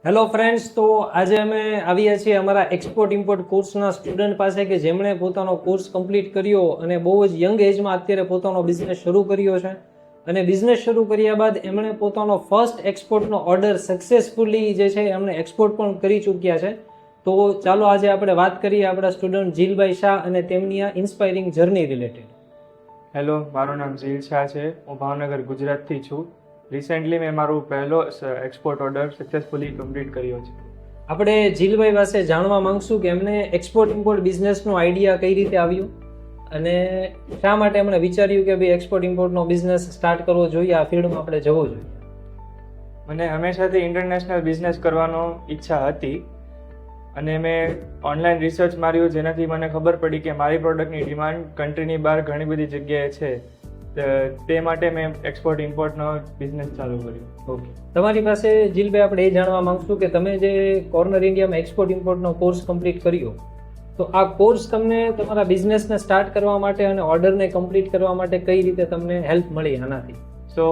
Hello friends, તો આજે અમે આવ્યા છીએ અમારા એક્સપોર્ટ ઇમ્પોર્ટ કોર્સના સ્ટુડન્ટ પાસે કે જેમણે પોતાનો કોર્સ કમ્પ્લીટ કર્યો અને બહુ જ યંગ એજમાં અત્યારે પોતાનો બિઝનેસ શરૂ કર્યો છે. અને બિઝનેસ શરૂ કર્યા બાદ એમણે પોતાનો ફર્સ્ટ એક્સપોર્ટનો ઓર્ડર સક્સેસફુલી જે છે એમણે એક્સપોર્ટ પણ કરી ચૂક્યા છે. તો ચાલો આજે આપણે વાત કરીએ આપણા સ્ટુડન્ટ જીલભાઈ શાહ અને તેમની આ ઇન્સ્પાયરિંગ જર્ની રિલેટેડ. હેલો, મારું નામ ઝીલ શાહ છે. હું ભાવનગર ગુજરાતથી છું. રિસેન્ટલી મેં મારું પહેલો એક્સપોર્ટ ઓર્ડર સક્સેસફુલી કમ્પ્લીટ કર્યો છે. આપણે જીલભાઈ પાસે જાણવા માંગશું કે એમને એક્સપોર્ટ ઇમ્પોર્ટ બિઝનેસનો આઈડિયા કઈ રીતે આવ્યો અને શા માટે એમણે વિચાર્યું કે ભાઈ એક્સપોર્ટ ઇમ્પોર્ટનો બિઝનેસ સ્ટાર્ટ કરવો જોઈએ, આ ફિલ્ડમાં આપણે જવું જોઈએ. મને હંમેશાથી ઇન્ટરનેશનલ બિઝનેસ કરવાનો ઈચ્છા હતી અને મેં ઓનલાઈન રિસર્ચ માર્યું, જેનાથી મને ખબર પડી કે મારી પ્રોડક્ટની ડિમાન્ડ કન્ટ્રીની બહાર ઘણી બધી જગ્યાએ છે. તે માટે મેં એક્સપોર્ટ ઇમ્પોર્ટનો બિઝનેસ ચાલુ કર્યો. ઓકે, તમારી પાસે જીલભાઈ આપણે એ જાણવા માંગશું કે તમે જે કોર્નર ઇન્ડિયામાં એક્સપોર્ટ ઇમ્પોર્ટનો કોર્સ કમ્પ્લીટ કર્યો, તો આ કોર્સ તમને તમારા બિઝનેસને સ્ટાર્ટ કરવા માટે અને ઓર્ડરને કમ્પ્લીટ કરવા માટે કઈ રીતે તમને હેલ્પ મળી આનાથી? સો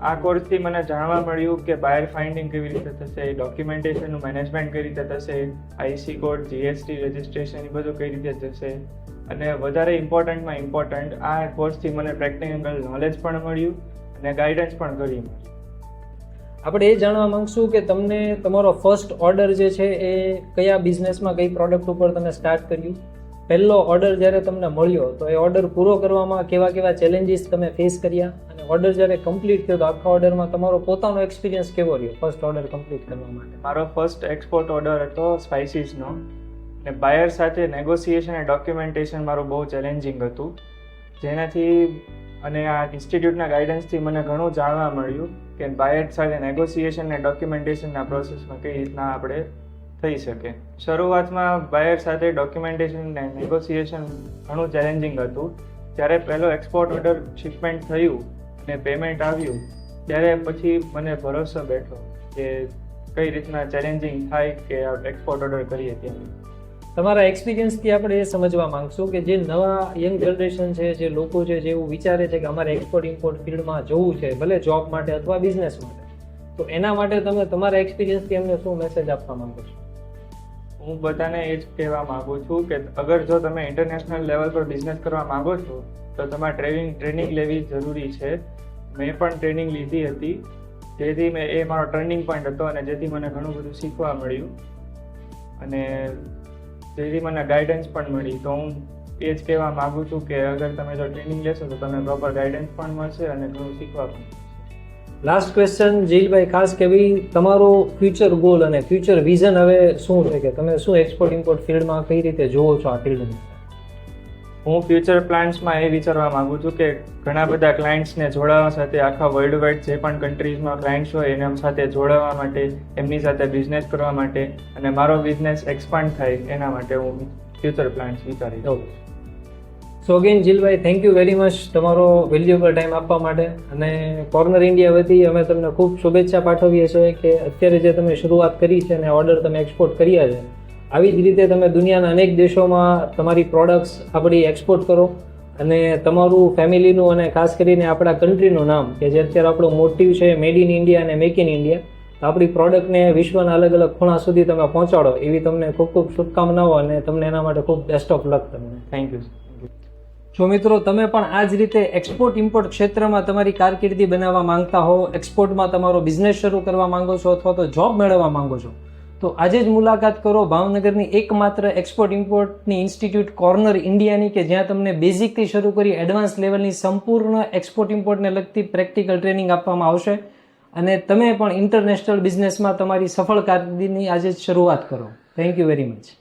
આ કોર્સથી મને જાણવા મળ્યું કે બાયર ફાઇન્ડિંગ કેવી રીતે થશે, ડોક્યુમેન્ટેશનનું મેનેજમેન્ટ કઈ રીતે થશે, આઈસી કોડ, જીએસટી રજિસ્ટ્રેશન એ બધું કઈ રીતે થશે. અને વધારે ઇમ્પોર્ટન્ટ આ કોર્સથી મને પ્રેક્ટિકલ નોલેજ પણ મળ્યું અને ગાઈડન્સ પણ કરી મળ્યું. આપણે એ જાણવા માંગશું કે તમને તમારો ફર્સ્ટ ઓર્ડર જે છે એ કયા બિઝનેસમાં કઈ પ્રોડક્ટ ઉપર તમે સ્ટાર્ટ કર્યું? પહેલો ઓર્ડર જ્યારે તમને મળ્યો તો એ ઓર્ડર પૂરો કરવામાં કેવા કેવા ચેલેન્જીસ તમે ફેસ કર્યા અને ઓર્ડર જ્યારે કમ્પ્લીટ થયો તો આખા ઓર્ડરમાં તમારો પોતાનો એક્સપિરિયન્સ કેવો રહ્યો ફર્સ્ટ ઓર્ડર કમ્પ્લીટ કરવા માટે? મારો ફર્સ્ટ એક્સપોર્ટ ઓર્ડર હતો સ્પાઇસીસનો અને બાયર સાથે નેગોસિએશન અને ડોક્યુમેન્ટેશન મારું બહુ ચેલેન્જિંગ હતું, જેનાથી અને આ ઇન્સ્ટિટ્યૂટના ગાઈડન્સથી મને ઘણું જાણવા મળ્યું કે બાયર સાથે નેગોસિએશન અને ડોક્યુમેન્ટેશનના પ્રોસેસમાં કઈ રીતના આપણે થઈ શકે. શરૂઆતમાં બાયર સાથે ડોક્યુમેન્ટેશન અને નેગોસિએશન ઘણું ચેલેન્જિંગ હતું. જ્યારે પહેલો એક્સપોર્ટ ઓર્ડર શિપમેન્ટ થયું અને પેમેન્ટ આવ્યું ત્યારે પછી મને ભરોસો બેઠો કે કઈ રીતના ચેલેન્જિંગ થાય કે એક્સપોર્ટ ઓર્ડર કરીએ ત્યારે. તમારા એક્સપિરિયન્સથી આપણે એ સમજવા માંગશું કે જે નવા યંગ જનરેશન છે, જે લોકો છે, જે એવું વિચારે છે કે અમારે એક્સપોર્ટ ઇમ્પોર્ટ ફિલ્ડમાં જવું છે, ભલે જોબ માટે અથવા બિઝનેસ માટે, તો એના માટે તમે તમારા એક્સપિરિયન્સથી એમને શું મેસેજ આપવા માંગો છો? હું બધાને એ જ કહેવા માગું છું કે અગર જો તમે ઇન્ટરનેશનલ લેવલ પર બિઝનેસ કરવા માંગો છો તો તમારે ટ્રેનિંગ લેવી જરૂરી છે. મેં પણ ટ્રેનિંગ લીધી હતી, જેથી એ મારો ટર્નિંગ પોઈન્ટ હતો અને જેથી મને ઘણું બધું શીખવા મળ્યું અને જેથી મને ગાઈડન્સ પણ મળી. તો હું એ જ કહેવા માગું છું કે અગર તમે જો ટ્રેનિંગ લેશો તો તમને પ્રોપર ગાઈડન્સ પણ મળશે અને ઘણું શીખવા પણ મળશે. લાસ્ટ ક્વેશ્ચન જીલભાઈ, ખાસ કે ભાઈ તમારો ફ્યુચર ગોલ અને ફ્યુચર વિઝન હવે શું છે કે તમે શું એક્સપોર્ટ ઇમ્પોર્ટ ફિલ્ડમાં કઈ રીતે જોવો છો આ ફિલ્ડને? હું ફ્યુચર પ્લાન્સમાં એ વિચારવા માગું છું કે ઘણા બધા ક્લાયન્ટ્સને જોડાવા સાથે આખા વર્લ્ડ વાઇડ જે પણ કન્ટ્રીઝમાં ક્લાયન્ટ્સ હોય એના સાથે જોડાવા માટે, એમની સાથે બિઝનેસ કરવા માટે અને મારો બિઝનેસ એક્સપાન્ડ થાય એના માટે હું ફ્યુચર પ્લાન્સ વિચારી છું. So again Jilbhai, thank you very much તમારો વેલ્યુએબલ ટાઈમ આપવા માટે. અને કોર્નર ઇન્ડિયા વતી અમે તમને ખૂબ શુભેચ્છા પાઠવીએ છીએ કે અત્યારે જે તમે શરૂઆત કરી છે અને ઓર્ડર તમે એક્સપોર્ટ કર્યા છે, આવી જ રીતે તમે દુનિયાના અનેક દેશોમાં તમારી પ્રોડક્ટ્સ આપણી એક્સપોર્ટ કરો અને તમારું ફેમિલીનું અને ખાસ કરીને આપણા કન્ટ્રીનું નામ કે જે અત્યારે આપણો મોટિવ છે મેડ ઇન ઇન્ડિયા અને મેક ઇન ઇન્ડિયા, તો આપણી પ્રોડક્ટને વિશ્વના અલગ અલગ ખૂણા સુધી તમે પહોંચાડો એવી તમને ખૂબ ખૂબ શુભકામનાઓ અને તમને એના માટે ખૂબ બેસ્ટ ઓફ લક. તમને થેન્ક યુ. જો મિત્રો, તમે પણ આ જ રીતે એક્સપોર્ટ ઇમ્પોર્ટ ક્ષેત્રમાં તમારી કારકિર્દી બનાવવા માંગતા હો, એક્સપોર્ટમાં તમારો બિઝનેસ શરૂ કરવા માંગો છો અથવા તો જોબ મેળવવા માંગો છો, તો આજે જ મુલાકાત કરો ભાવનગરની એકમાત્ર એક્સપોર્ટ ઇમ્પોર્ટની ઇન્સ્ટિટ્યૂટ કોર્નર ઇન્ડિયાની, કે જ્યાં તમને બેઝિકથી શરૂ કરી એડવાન્સ લેવલની સંપૂર્ણ એક્સપોર્ટ ઇમ્પોર્ટને લગતી પ્રેક્ટિકલ ટ્રેનિંગ આપવામાં આવશે અને તમે પણ ઇન્ટરનેશનલ બિઝનેસમાં તમારી સફળ કારકિર્દીની આજે જ શરૂઆત કરો. Thank you very much.